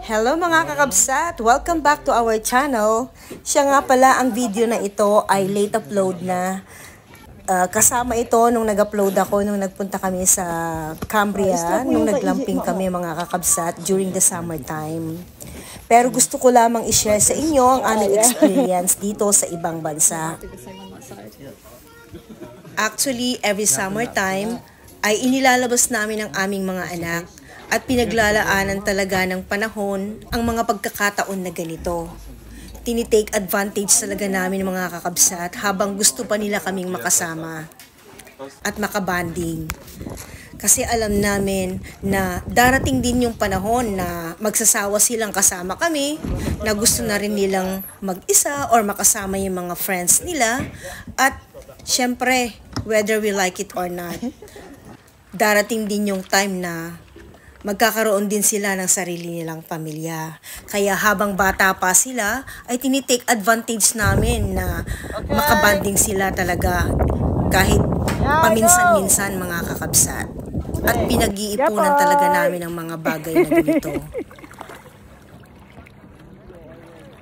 Hello mga kakabsat! Welcome back to our channel. Siya nga pala, ang video na ito ay late upload na. Kasama ito nung nag-upload ako nung nagpunta kami sa Cambria, nung naglamping kami mga kakabsat during the summertime. Pero gusto ko lamang i-share sa inyo ang aming experience dito sa ibang bansa. Actually, every summertime ay inilalabas namin ang aming mga anak at pinaglalaanan talaga ng panahon ang mga pagkakataon na ganito. Tinitake advantage talaga namin mga kakabsat habang gusto pa nila kaming makasama at makabanding. Kasi alam namin na darating din yung panahon na magsasawa silang kasama kami, na gusto na rin nilang mag-isa or makasama yung mga friends nila. At syempre, whether we like it or not, darating din yung time na magkakaroon din sila ng sarili nilang pamilya. Kaya habang bata pa sila, ay tinitake advantage namin na makabanding sila talaga kahit paminsan-minsan mga kakabsat. At pinag-iipunan talaga namin ang mga bagay na ganito.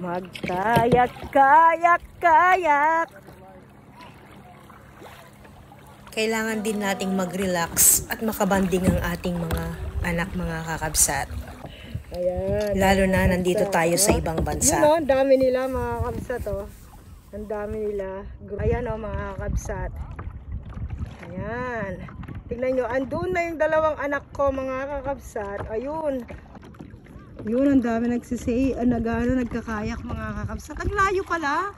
Magkayak, kayak, kayak. Kailangan din nating mag-relax at makabanding ang ating mga anak mga kakabsat. Ayan. Lalo na nandito tayo sa ibang bansa. Yun o, ang dami nila mga kakabsat o. Ang dami nila. Ayan o mga kakabsat. Ayan. Tignan nyo, andun na yung dalawang anak ko mga kakabsat. Ayun. Yun, ang dami nagkakayak mga kakabsat. Ang layo pala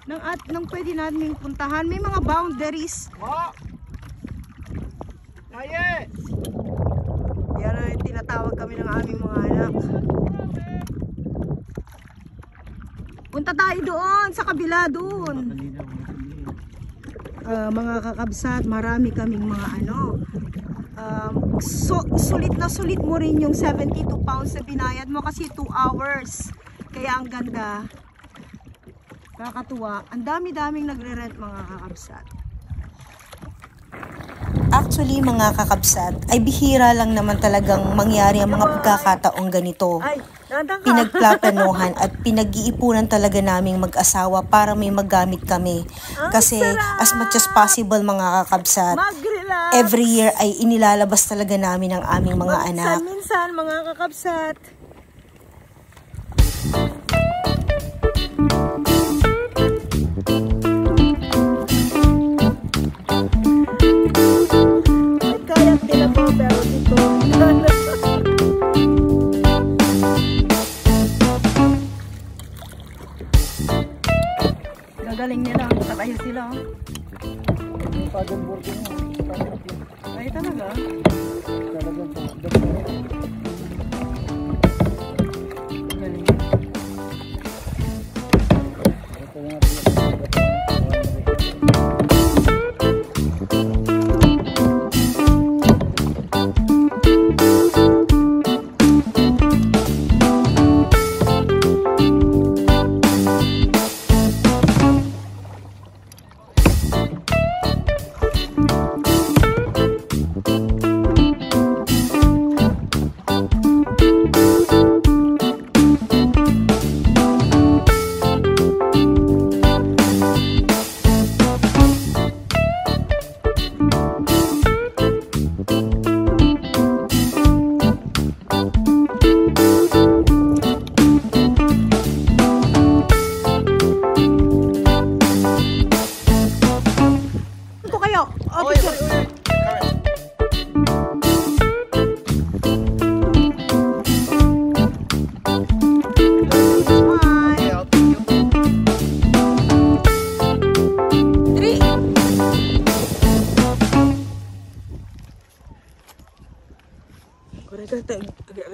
ng pwede natin puntahan. May mga boundaries. Yes! Yan ang tinatawag kami ng aming mga anak. Punta tayo doon, sa kabila doon. Mga kakabsat, marami kaming mga sulit na sulit mo rin yung 72 pounds na binayad mo kasi 2 hours. Kaya ang ganda. Kakatuwa. Ang dami-daming nagre-rent mga kakabsat. Actually mga kakabsat, ay bihira lang naman talagang mangyari ang mga pagkakataong ganito. Pinagplaplanuhan at pinag-iipunan talaga naming mag-asawa para may magamit kami. Kasi as much as possible mga kakabsat, every year ay inilalabas talaga namin ang aming mga anak. Minsan mga kakabsat. Gagaling nila, tatayo sila. Ay talaga? Galing.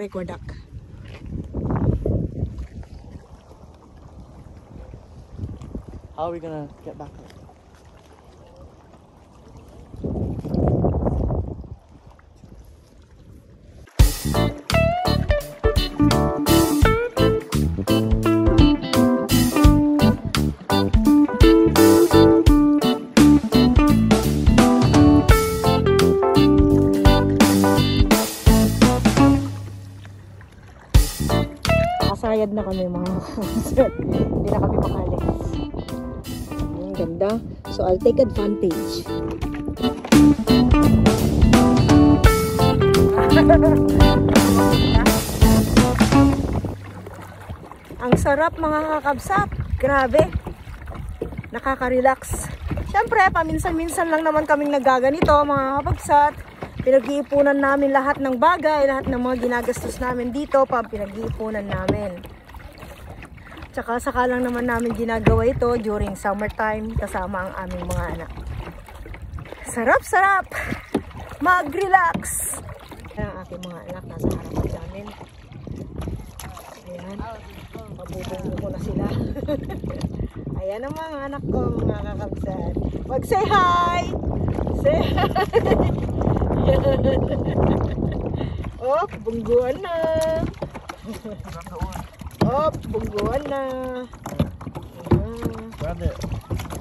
Record ako. How are we gonna get back up? tired na kami mga kakabsat. Hindi na kami makalis. Ang ganda. So I'll take advantage. Ang sarap mga kakabsat. Grabe. Nakaka-relax. Siyempre, paminsan-minsan lang naman kaming nagaganito mga kakabsat. Pinag-iipunan namin lahat ng bagay, lahat ng mga ginagastos namin dito, pinag-iipunan namin. Tsaka saka lang naman namin ginagawa ito during summertime kasama ang aming mga anak. Sarap-sarap! Mag-relax! Ang aking mga anak nasa harapan namin. Ayan. Mabubungo ko na sila. Ayan ang mga anak ko, mga kakabsat. Mag-say hi! Say hi! Oh, bungguan na! Oh, bungguan na!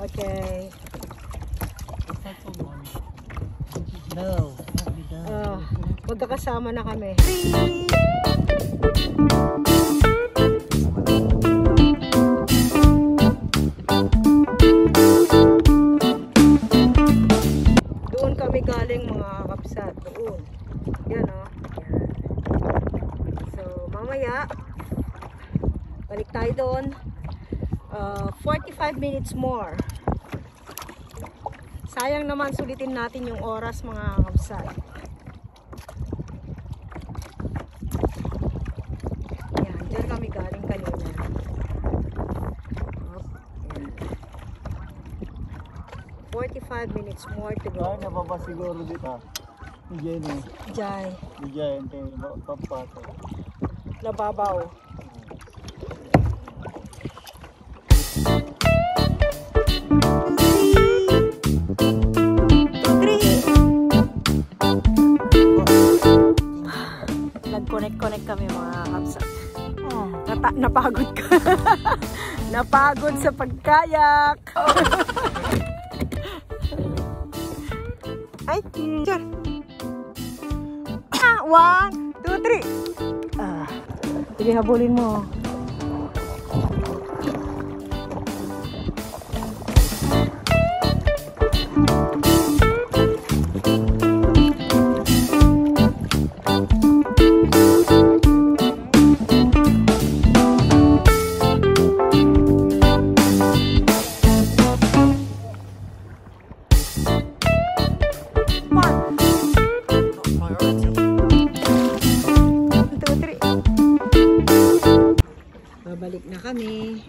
Okay. No. Magkakasama na kami. Doon kami galing mga kakabsat. Doon. Yan o. So, mamaya, balik tayo doon. 45 minutes more. Sayang naman sulitin natin yung oras mga kakabsat. Yan, dyan kami galing kanina. Up, yan. 45 minutes more to go. Ay, nababa siguro dito. Diyan eh. Jai, Diyan, pampato. nababaw. Nag-connect kami mga kapsat. Napagod ka. Napagod sa pagkayak. Ay, dyan. 1, 2, 3. Sige, habulin mo. Babalik na kami.